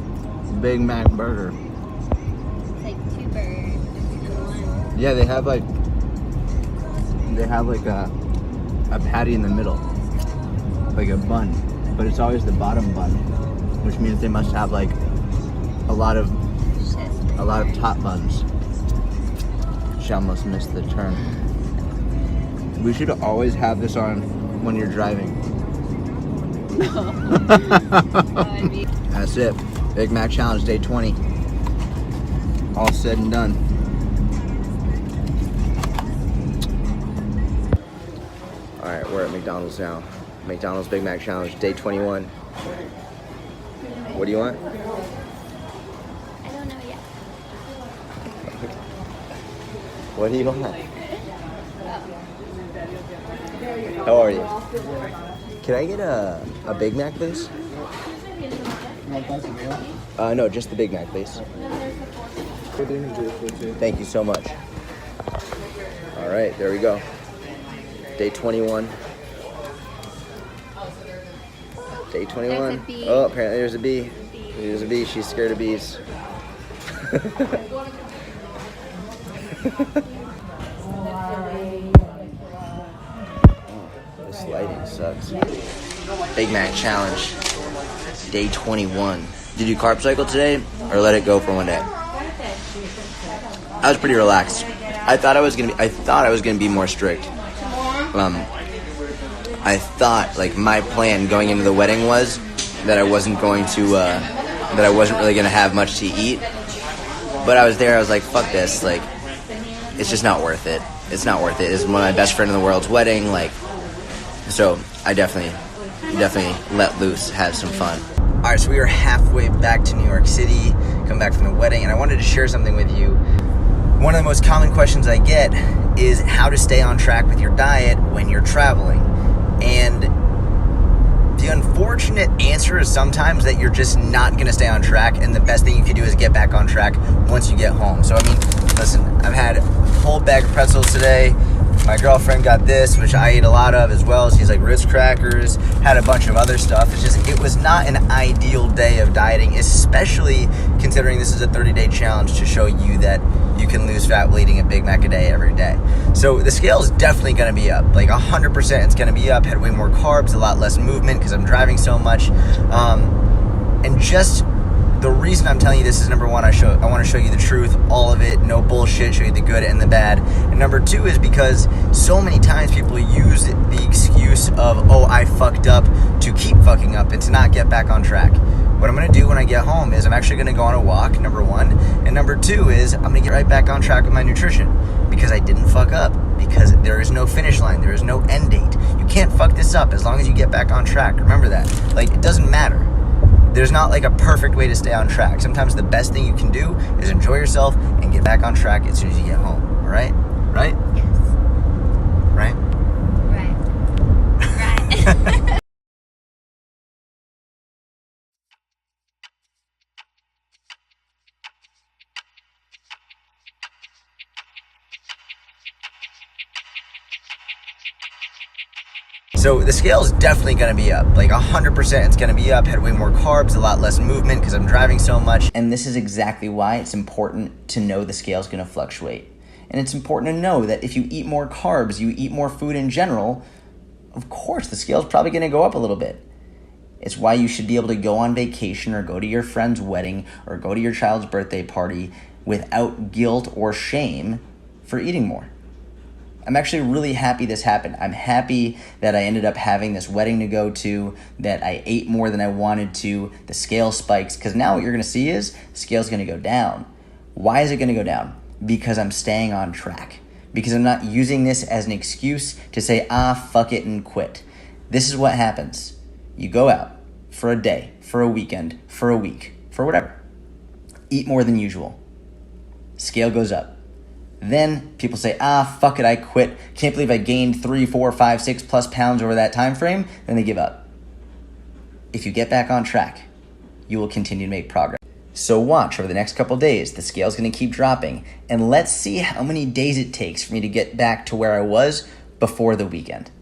[SPEAKER 1] Big Mac burger.
[SPEAKER 7] It's like 2 burgers in one.
[SPEAKER 1] Yeah, they have like a patty in the middle, like a bun, but it's always the bottom bun, which means they must have like a lot of top buns. She almost missed the turn. We should always have this on when you're driving. That's it. Big Mac Challenge, day 20. All said and done. All right, we're at McDonald's now. McDonald's Big Mac Challenge, day 21. What do you want?
[SPEAKER 7] I don't know yet.
[SPEAKER 1] What do you want? How are you? Can I get a Big Mac, please? No, just the Big Mac, please. Thank you so much. All right, there we go. Day 21. Day 21.
[SPEAKER 7] There's a bee.
[SPEAKER 1] Oh, apparently there's a bee. There's a bee. She's scared of bees. This lighting sucks. Big Mac Challenge. Day 21. Did you carb cycle today or let it go for one day? I was pretty relaxed. I thought I was gonna be more strict. I thought like my plan going into the wedding was that I wasn't going to that I wasn't really gonna have much to eat. But I was there, I was like, fuck this, like it's just not worth it. It's not worth it. It's one of my best friend in the world's wedding, like, so I definitely let loose, have some fun. All right, so we are halfway back to New York City, come back from the wedding, and I wanted to share something with you. One of the most common questions I get is how to stay on track with your diet when you're traveling. And the unfortunate answer is sometimes that you're just not going to stay on track, and the best thing you can do is get back on track once you get home. So, I mean, listen, I've had a whole bag of pretzels today. My girlfriend got this, which I ate a lot of as well. She's like Ritz crackers, had a bunch of other stuff. It's just, it was not an ideal day of dieting, especially considering this is a 30-day challenge to show you that you can lose fat while eating a Big Mac a day every day. So the scale is definitely going to be up, like 100% it's going to be up. Had way more carbs, a lot less movement because I'm driving so much. And just the reason I'm telling you this is, number one, I want to show you the truth, all of it, no bullshit, show you the good and the bad. And number two is because so many times people use the excuse of, oh, I fucked up, to keep fucking up and to not get back on track. What I'm going to do when I get home is I'm actually going to go on a walk, number one. And number two is I'm going to get right back on track with my nutrition because I didn't fuck up. Because there is no finish line. There is no end date. You can't fuck this up as long as you get back on track. Remember that. Like, it doesn't matter. There's not like a perfect way to stay on track. Sometimes the best thing you can do is enjoy yourself and get back on track as soon as you get home. All right? Right?
[SPEAKER 7] Yes.
[SPEAKER 1] Right?
[SPEAKER 7] Right. Right.
[SPEAKER 1] So the scale is definitely going to be up, like 100% it's going to be up. Had way more carbs, a lot less movement because I'm driving so much. And this is exactly why it's important to know the scale is going to fluctuate. And it's important to know that if you eat more carbs, you eat more food in general, of course the scale is probably going to go up a little bit. It's why you should be able to go on vacation or go to your friend's wedding or go to your child's birthday party without guilt or shame for eating more. I'm actually really happy this happened. I'm happy that I ended up having this wedding to go to, that I ate more than I wanted to, the scale spikes, because now what you're going to see is the scale's going to go down. Why is it going to go down? Because I'm staying on track. Because I'm not using this as an excuse to say, fuck it and quit. This is what happens. You go out for a day, for a weekend, for a week, for whatever. Eat more than usual. Scale goes up. Then people say, fuck it, I quit. Can't believe I gained 3, 4, 5, 6 plus pounds over that time frame. Then they give up. If you get back on track, you will continue to make progress. So watch over the next couple days. The scale's going to keep dropping. And let's see how many days it takes for me to get back to where I was before the weekend.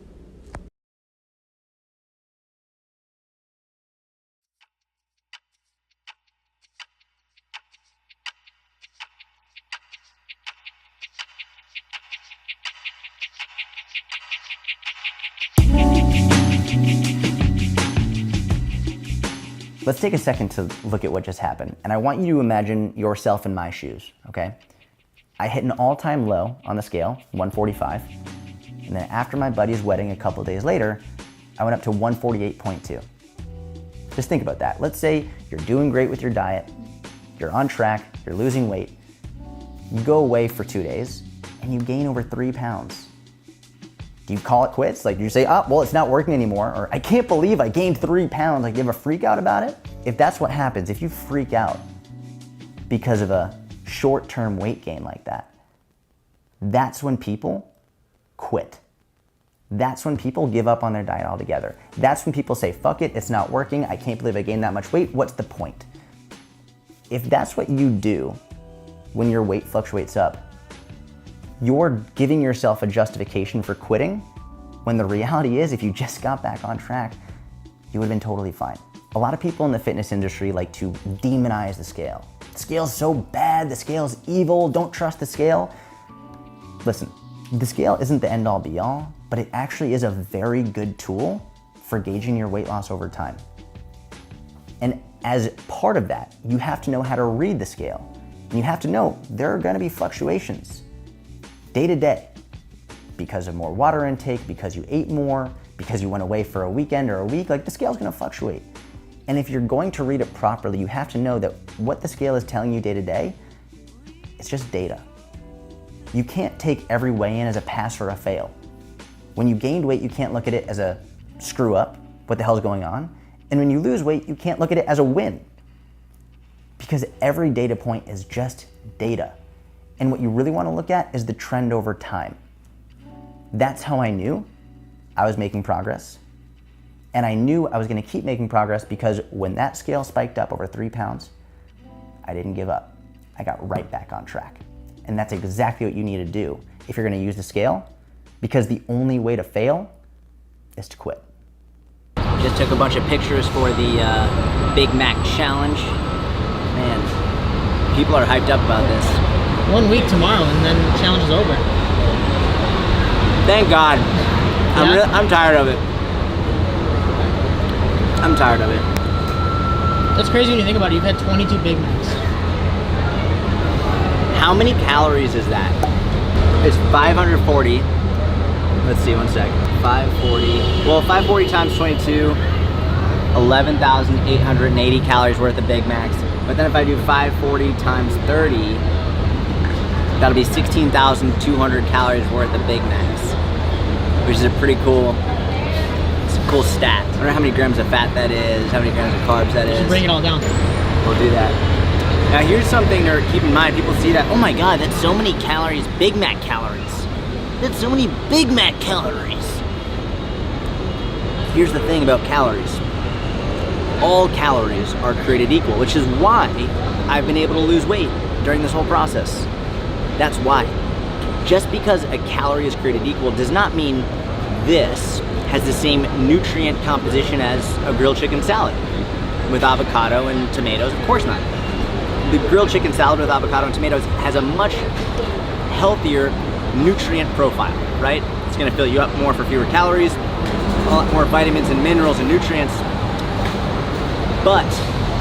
[SPEAKER 1] Let's take a second to look at what just happened. And I want you to imagine yourself in my shoes, okay? I hit an all-time low on the scale, 145. And then after my buddy's wedding a couple days later, I went up to 148.2. Just think about that. Let's say you're doing great with your diet, you're on track, you're losing weight. You go away for 2 days and you gain over 3 pounds. Do you call it quits? Like, do you say, well, it's not working anymore? Or, I can't believe I gained 3 pounds. Like, you have a freak out about it? If that's what happens, if you freak out because of a short-term weight gain like that, that's when people quit. That's when people give up on their diet altogether. That's when people say, fuck it, it's not working. I can't believe I gained that much weight. What's the point? If that's what you do when your weight fluctuates up, you're giving yourself a justification for quitting, when the reality is if you just got back on track, you would have been totally fine. A lot of people in the fitness industry like to demonize the scale. The scale's so bad, the scale's evil, don't trust the scale. Listen, the scale isn't the end all be all, but it actually is a very good tool for gauging your weight loss over time. And as part of that, you have to know how to read the scale. And you have to know there are gonna be fluctuations. Day to day, because of more water intake, because you ate more, because you went away for a weekend or a week, like the scale's gonna fluctuate. And if you're going to read it properly, you have to know that what the scale is telling you day to day, it's just data. You can't take every weigh-in as a pass or a fail. When you gained weight, you can't look at it as a screw up, what the hell's going on? And when you lose weight, you can't look at it as a win. Because every data point is just data. And what you really want to look at is the trend over time. That's how I knew I was making progress. And I knew I was going to keep making progress because when that scale spiked up over 3 pounds, I didn't give up. I got right back on track. And that's exactly what you need to do if you're going to use the scale, because the only way to fail is to quit.
[SPEAKER 8] Just took a bunch of pictures for the Big Mac Challenge. Man, people are hyped up about this.
[SPEAKER 3] 1 week tomorrow, and then the challenge is over.
[SPEAKER 8] Thank God.
[SPEAKER 3] Yeah?
[SPEAKER 8] I'm tired of it. I'm tired of it.
[SPEAKER 3] That's crazy when you think about it. You've had 22 Big Macs.
[SPEAKER 8] How many calories is that? It's 540. Let's see, one sec. 540. Well, 540 times 22, 11,880 calories worth of Big Macs. But then if I do 540 times 30, that'll be 16,200 calories worth of Big Macs, which is a pretty cool, it's a cool stat. I don't know how many grams of fat that is, how many grams of carbs that is.
[SPEAKER 3] Break it all down.
[SPEAKER 8] We'll do that. Now here's something to keep in mind. People see that, oh my God, that's so many calories, Big Mac calories. That's so many Big Mac calories. Here's the thing about calories. All calories are created equal, which is why I've been able to lose weight during this whole process. That's why. Just because a calorie is created equal does not mean this has the same nutrient composition as a grilled chicken salad with avocado and tomatoes. Of course not. The grilled chicken salad with avocado and tomatoes has a much healthier nutrient profile, right? It's gonna fill you up more for fewer calories, a lot more vitamins and minerals and nutrients. But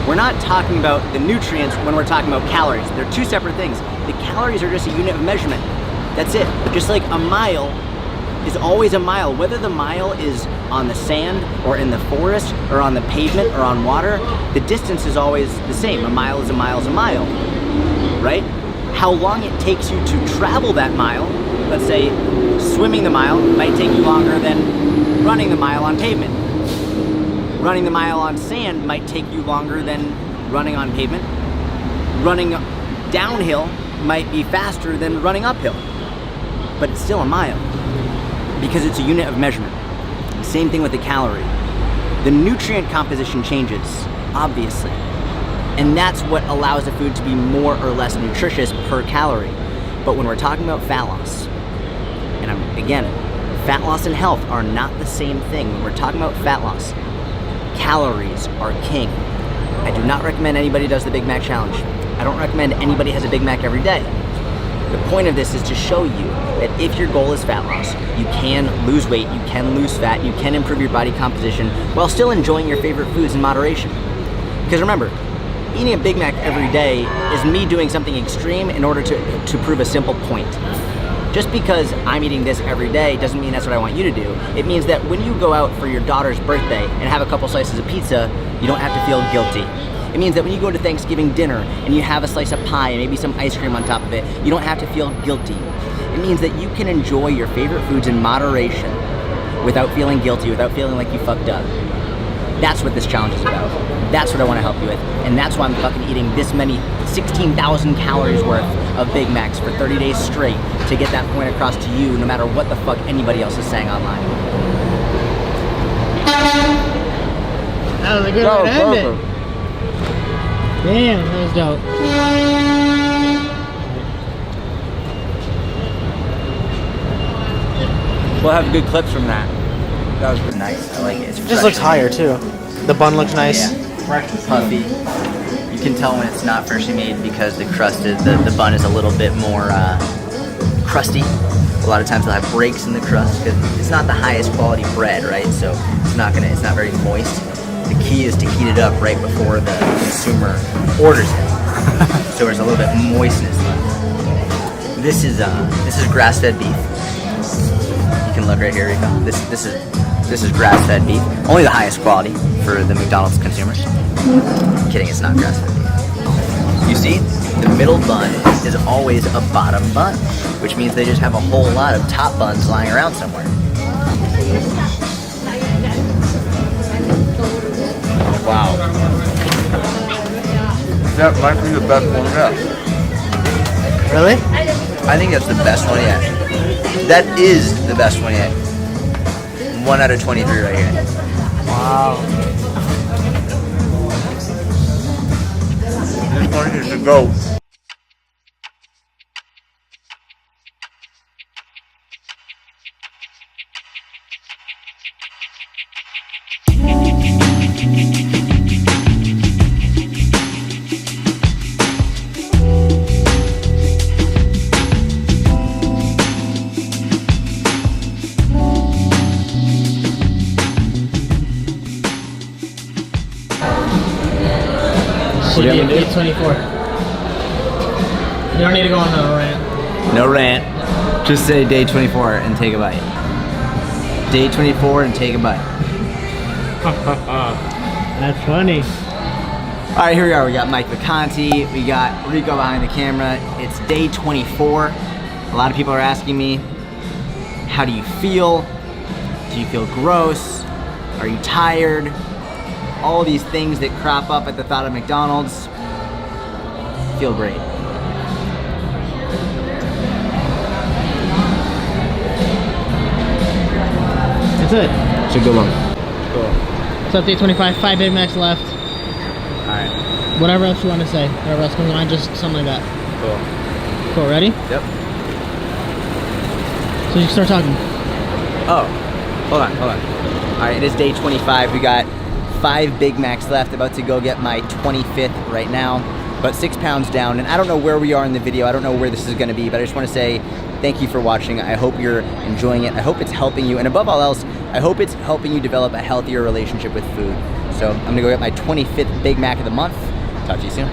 [SPEAKER 8] we're not talking about the nutrients when we're talking about calories. They're two separate things. The calories are just a unit of measurement. That's it. Just like a mile is always a mile, whether the mile is on the sand or in the forest or on the pavement or on water, the distance is always the same. A mile is a mile is a mile, right? How long it takes you to travel that mile, let's say swimming the mile might take you longer than running the mile on pavement. Running the mile on sand might take you longer than running on pavement. Running downhill might be faster than running uphill, but it's still a mile because it's a unit of measurement. Same thing with the calorie. The nutrient composition changes, obviously, and that's what allows the food to be more or less nutritious per calorie. But when we're talking about fat loss, and again, fat loss and health are not the same thing. When we're talking about fat loss, calories are king. I do not recommend anybody does the Big Mac challenge. I don't recommend anybody has a Big Mac every day. The point of this is to show you that if your goal is fat loss, you can lose weight, you can lose fat, you can improve your body composition while still enjoying your favorite foods in moderation. Because remember, eating a Big Mac every day is me doing something extreme in order to prove a simple point. Just because I'm eating this every day doesn't mean that's what I want you to do. It means that when you go out for your daughter's birthday and have a couple slices of pizza, you don't have to feel guilty. It means that when you go to Thanksgiving dinner and you have a slice of pie and maybe some ice cream on top of it, you don't have to feel guilty. It means that you can enjoy your favorite foods in moderation without feeling guilty, without feeling like you fucked up. That's what this challenge is about. That's what I want to help you with. And that's why I'm fucking eating this many 16,000 calories worth of Big Macs for 30 days straight to get that point across to you no matter what the fuck anybody else is saying online.
[SPEAKER 3] That was a good way to end it. Damn, that was dope.
[SPEAKER 8] We'll have good clips from that. That was really nice. I like it. It's
[SPEAKER 3] It just looks higher too. The bun looks nice.
[SPEAKER 8] Yeah. Puffy. You can tell when it's not freshly made because the bun is a little bit more crusty. A lot of times they'll have breaks in the crust because it's not the highest quality bread, right? So it's not very moist. The key is to heat it up right before the consumer orders it, so there's a little bit of moistness left. This is grass-fed beef. You can look right here, Rico. This is grass-fed beef. Only the highest quality for the McDonald's consumers. I'm kidding, it's not grass-fed beef. You see, the middle bun is always a bottom bun, which means they just have a whole lot of top buns lying around somewhere. Wow.
[SPEAKER 9] That might be the best one yet.
[SPEAKER 3] Really?
[SPEAKER 1] I think that's the best one yet. That is the best one yet. 1 out of 23 right here.
[SPEAKER 3] Wow.
[SPEAKER 9] This one needs to go.
[SPEAKER 3] Should be
[SPEAKER 1] you
[SPEAKER 3] at
[SPEAKER 1] want me to
[SPEAKER 3] day 24. You don't need to go on a rant.
[SPEAKER 1] No rant. Just say day 24 and take a bite. Day 24 and take a bite.
[SPEAKER 3] That's funny.
[SPEAKER 1] All right, here we are. We got Mike Vacanti. We got Rico behind the camera. It's day 24. A lot of people are asking me, how do you feel? Do you feel gross? Are you tired? All these things that crop up at the thought of McDonald's. Feel great.
[SPEAKER 3] That's it.
[SPEAKER 1] It's a good one. Cool.
[SPEAKER 3] So day 25, 5 Big Macs left.
[SPEAKER 1] All right.
[SPEAKER 3] Whatever else you want to say. Whatever else comes to mind, just something like that.
[SPEAKER 1] Cool.
[SPEAKER 3] Cool, ready?
[SPEAKER 1] Yep.
[SPEAKER 3] So you can start talking.
[SPEAKER 1] Oh, hold on. All right, it is day 25. We got 5 Big Macs left. About to go get my 25th right now, but 6 pounds down. And I don't know where we are in the video. I don't know where this is gonna be, but I just wanna say thank you for watching. I hope you're enjoying it. I hope it's helping you. And above all else, I hope it's helping you develop a healthier relationship with food. So I'm gonna go get my 25th Big Mac of the month. Talk to you soon.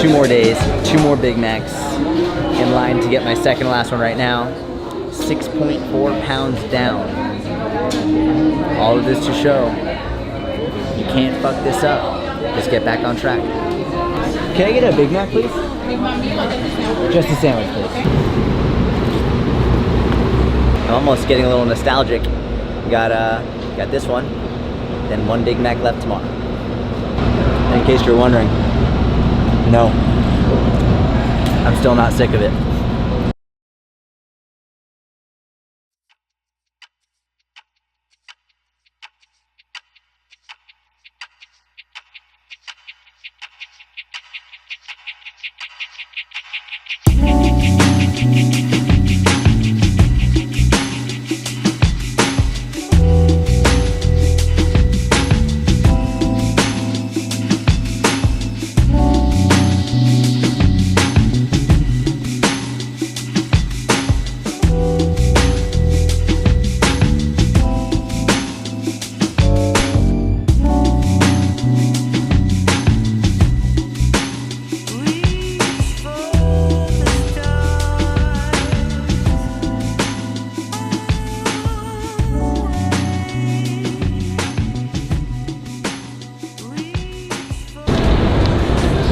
[SPEAKER 1] Two more days, 2 more Big Macs in line to get my second to last one right now. 6.4 pounds down. All of this to show you can't fuck this up. Just get back on track. Can I get a Big Mac, please? Just a sandwich, please. I'm almost getting a little nostalgic. Got this one, then 1 Big Mac left tomorrow. In case you're wondering. No, I'm still not sick of it.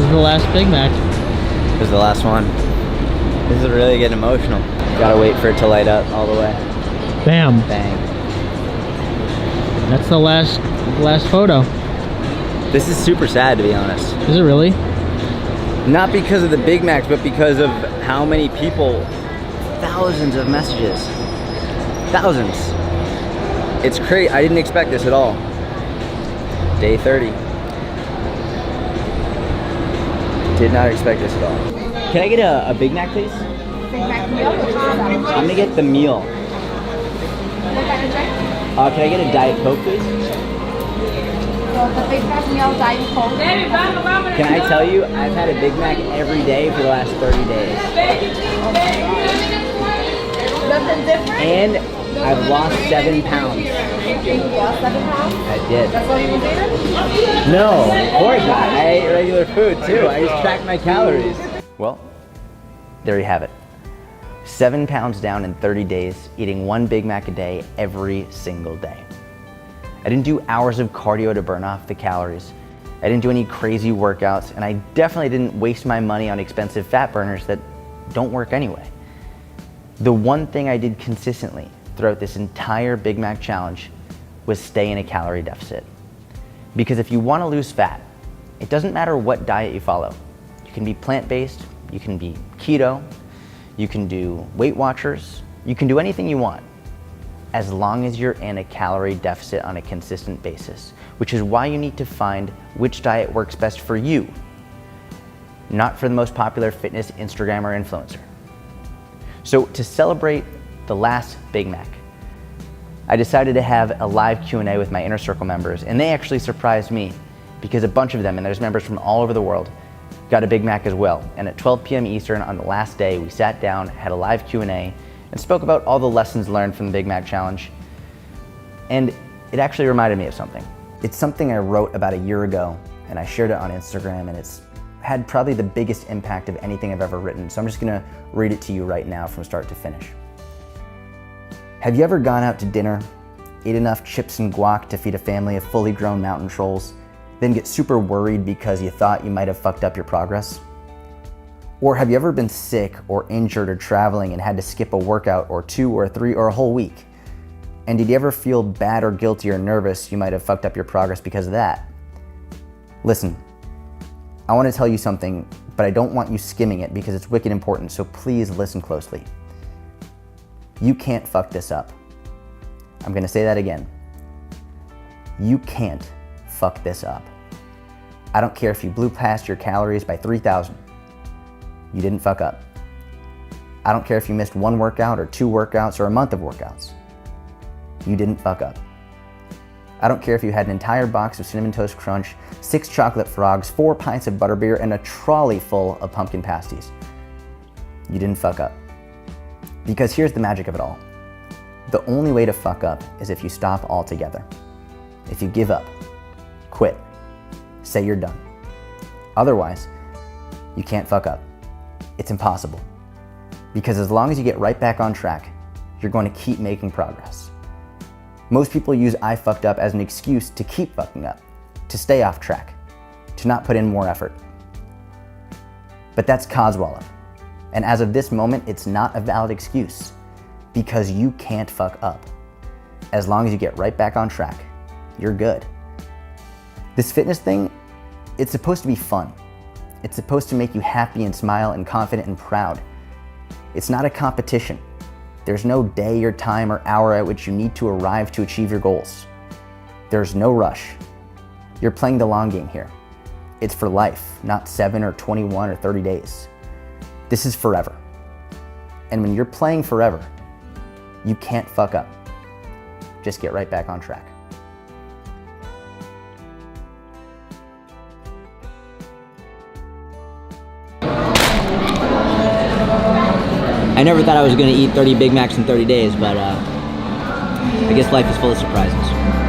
[SPEAKER 3] The last Big Mac.
[SPEAKER 1] This is the last one. This is really getting emotional. Gotta wait for it to light up all the way.
[SPEAKER 3] Bam.
[SPEAKER 1] Bang.
[SPEAKER 3] That's the last photo.
[SPEAKER 1] This is super sad, to be honest.
[SPEAKER 3] Is it really?
[SPEAKER 1] Not because of the Big Macs, but because of how many people, thousands of messages. Thousands. It's crazy. I didn't expect this at all. Day 30. Did not expect this at all. Can I get a Big Mac, please?
[SPEAKER 2] Big Mac meal?
[SPEAKER 1] I'm gonna get the meal. Can I get a Diet Coke, please?
[SPEAKER 2] So the Big Mac meal, Diet Coke.
[SPEAKER 1] Can I tell you, I've had a Big Mac every day for the last 30 days.
[SPEAKER 2] Nothing different?
[SPEAKER 1] And I've lost 7 pounds.
[SPEAKER 2] You lost 7 pounds?
[SPEAKER 1] I did.
[SPEAKER 2] That's what you was eating?
[SPEAKER 1] No, of course not. I ate regular food too. I just tracked my calories. Well, there you have it. 7 pounds down in 30 days, eating 1 Big Mac a day every single day. I didn't do hours of cardio to burn off the calories. I didn't do any crazy workouts, and I definitely didn't waste my money on expensive fat burners that don't work anyway. The one thing I did consistently throughout this entire Big Mac challenge was stay in a calorie deficit. Because if you want to lose fat, it doesn't matter what diet you follow. You can be plant-based, you can be keto, you can do Weight Watchers, you can do anything you want, as long as you're in a calorie deficit on a consistent basis, which is why you need to find which diet works best for you, not for the most popular fitness Instagrammer or influencer. So to celebrate the last Big Mac, I decided to have a live Q&A with my Inner Circle members, and they actually surprised me because a bunch of them, and there's members from all over the world, got a Big Mac as well. And at 12 p.m. Eastern on the last day, we sat down, had a live Q&A, and spoke about all the lessons learned from the Big Mac Challenge. And it actually reminded me of something. It's something I wrote about a year ago, and I shared it on Instagram, and it's had probably the biggest impact of anything I've ever written. So I'm just gonna read it to you right now from start to finish. Have you ever gone out to dinner, ate enough chips and guac to feed a family of fully grown mountain trolls, then get super worried because you thought you might have fucked up your progress? Or have you ever been sick or injured or traveling and had to skip a workout or 2 or 3 or a whole week? And did you ever feel bad or guilty or nervous you might have fucked up your progress because of that? Listen, I want to tell you something, but I don't want you skimming it because it's wicked important, so please listen closely. You can't fuck this up. I'm gonna say that again. You can't fuck this up. I don't care if you blew past your calories by 3,000. You didn't fuck up. I don't care if you missed 1 workout or 2 workouts or a month of workouts. You didn't fuck up. I don't care if you had an entire box of Cinnamon Toast Crunch, 6 chocolate frogs, 4 pints of butterbeer, and a trolley full of pumpkin pasties. You didn't fuck up. Because here's the magic of it all. The only way to fuck up is if you stop altogether. If you give up, quit, say you're done. Otherwise, you can't fuck up. It's impossible. Because as long as you get right back on track, you're going to keep making progress. Most people use I fucked up as an excuse to keep fucking up, to stay off track, to not put in more effort. But that's Coswallop. And as of this moment, it's not a valid excuse because you can't fuck up. As long as you get right back on track, you're good. This fitness thing, it's supposed to be fun. It's supposed to make you happy and smile and confident and proud. It's not a competition. There's no day or time or hour at which you need to arrive to achieve your goals. There's no rush. You're playing the long game here. It's for life, not 7 or 21 or 30 days. This is forever. And when you're playing forever, you can't fuck up. Just get right back on track.
[SPEAKER 8] I never thought I was going to eat 30 Big Macs in 30 days, but I guess life is full of surprises.